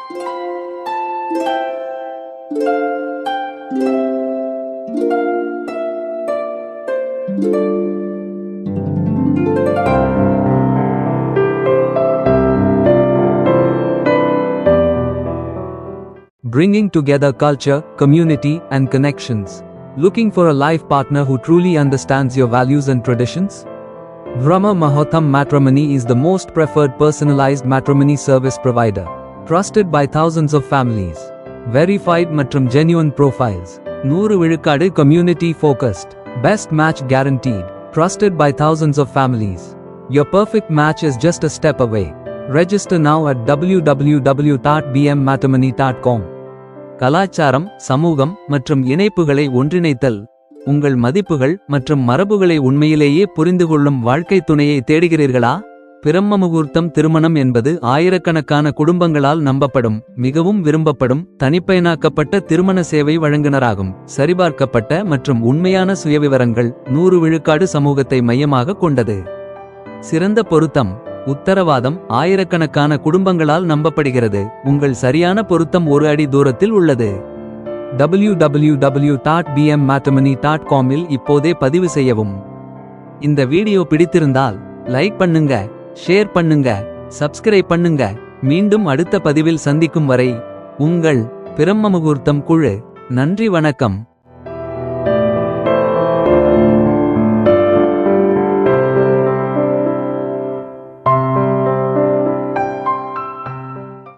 Bringing together culture, community, and connections. Looking for a life partner who truly understands your values and traditions? Brahma Muhurtam Matrimony is the most preferred personalized matrimony service provider. Trusted by thousands of families. Verified மற்றும் genuine profiles. 100 விழுக்காடு community focused. Best match guaranteed. Trusted by thousands of families. Your perfect match is just a step away. Register now at www.bmmatrimony.com. கலாச்சாரம், சமூகம் மற்றும் இணைப்புகளை ஒன்றிணைத்தல். உங்கள் மதிப்புகள் மற்றும் மரபுகளை உண்மையிலேயே புரிந்துகொள்ளும் வாழ்க்கை துணையை தேடுகிறீர்களா? பிரம்ம முகூர்த்தம் திருமணம் என்பது ஆயிரக்கணக்கான குடும்பங்களால் நம்பப்படும், மிகவும் விரும்பப்படும், தனிப்பயனாக்கப்பட்ட திருமண சேவை வழங்குனராகும். சரிபார்க்கப்பட்ட மற்றும் உண்மையான சுயவிவரங்கள். 100 விழுக்காடு சமூகத்தை மையமாக கொண்டது. சிறந்த பொருத்தம். உத்தரவாதம். ஆயிரக்கணக்கான குடும்பங்களால் நம்பப்படுகிறது. உங்கள் சரியான பொருத்தம் ஒரு அடி தூரத்தில் உள்ளது. www.bmmatrimony.com இல் இப்போதே பதிவு செய்யவும். இந்த வீடியோ பிடித்திருந்தால் லைக் பண்ணுங்க, ஷேர் பண்ணுங்க, சப்ஸ்கிரைப் பண்ணுங்க. மீண்டும் அடுத்த பதிவில் சந்திக்கும் வரை உங்கள் பிரம்ம முகூர்த்தம் குழு. நன்றி, வணக்கம்.